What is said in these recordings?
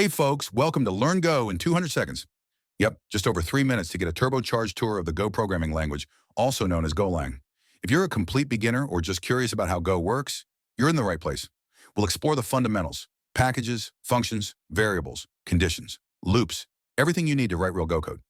Hey folks, welcome to Learn Go in 200 seconds. Yep, just over 3 minutes to get a turbocharged tour of the Go programming language, also known as Golang. If you're a complete beginner or just curious about how Go works, you're in the right place. We'll explore the fundamentals: packages, functions, variables, conditions, loops, everything you need to write real Go code.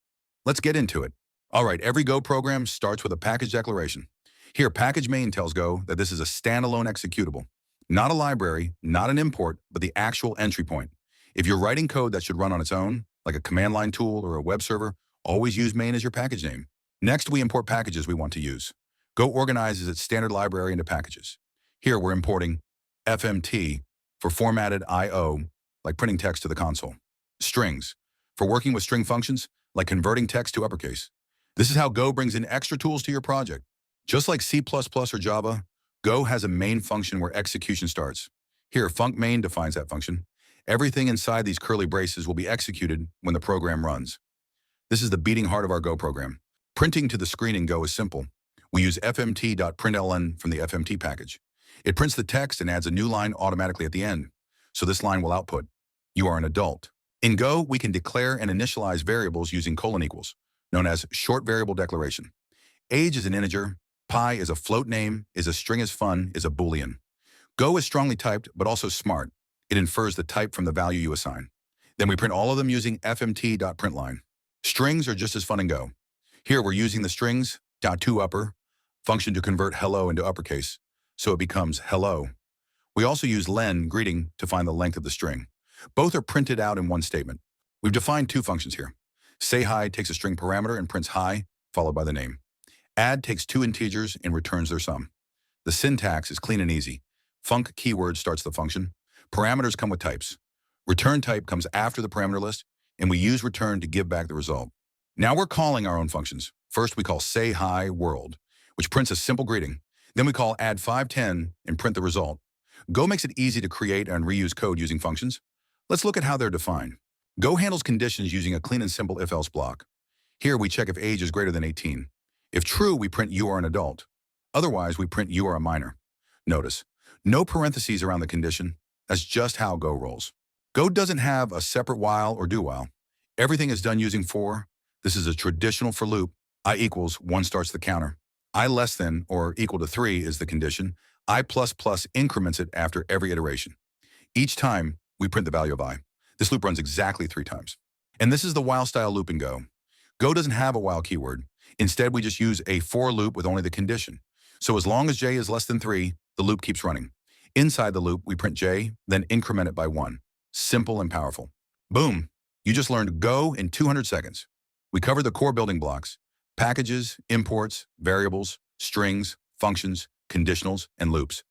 Let's get into it. All right, every Go program starts with a package declaration. Here, package main tells Go that this is a standalone executable, not a library, not an import, but the actual entry point. If you're writing code that should run on its own, like a command line tool or a web server, always use main as your package name. Next, we import packages we want to use. Go organizes its standard library into packages. Here, we're importing fmt for formatted I/O, like printing text to the console. Strings, for working with string functions, like converting text to uppercase. This is how Go brings in extra tools to your project. Just like C++ or Java, Go has a main function where execution starts. Here, func main defines that function. Everything inside these curly braces will be executed when the program runs. This is the beating heart of our Go program. Printing to the screen in Go is simple. We use fmt.Println from the fmt package. It prints the text and adds a new line automatically at the end. So this line will output, "You are an adult." In Go, we can declare and initialize variables using : known as short variable declaration. Age is an integer, pi is a float name, is a string is fun, is a Boolean. Go is strongly typed, but also smart. It infers the type from the value you assign. Then we print all of them using fmt.Println. Strings are just as fun in Go. Here we're using the strings .toUpper function to convert hello into uppercase, so it becomes hello. We also use len greeting to find the length of the string. Both are printed out in one statement. We've defined two functions here. Say hi takes a string parameter and prints hi, followed by the name. Add takes two integers and returns their sum. The syntax is clean and easy. Func keyword starts the function. Parameters come with types. Return type comes after the parameter list, and we use return to give back the result. Now we're calling our own functions. First, we call say hi world, which prints a simple greeting. Then we call add 510 and print the result. Go makes it easy to create and reuse code using functions. Let's look at how they're defined. Go handles conditions using a clean and simple if-else block. Here we check if age is greater than 18. If true, we print you are an adult. Otherwise, we print you are a minor. Notice, no parentheses around the condition. That's just how Go rolls. Go doesn't have a separate while or do while. Everything is done using for. This is a traditional for loop. I equals 1 starts the counter. I less than or equal to 3 is the condition. I plus plus increments it after every iteration. Each time, we print the value of I. This loop runs exactly 3 times. And this is the while style loop in Go. Go doesn't have a while keyword. Instead, we just use a for loop with only the condition. So as long as j is less than 3, the loop keeps running. Inside the loop, we print j, then increment it by 1. Simple and powerful. Boom! You just learned Go in 200 seconds. We covered the core building blocks: packages, imports, variables, strings, functions, conditionals, and loops.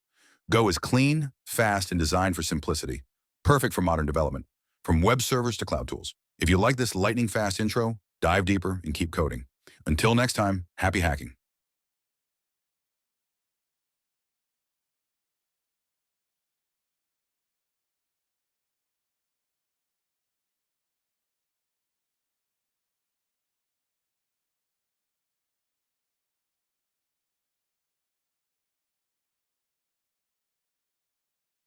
Go is clean, fast, and designed for simplicity. Perfect for modern development, from web servers to cloud tools. If you like this lightning-fast intro, dive deeper and keep coding. Until next time, happy hacking.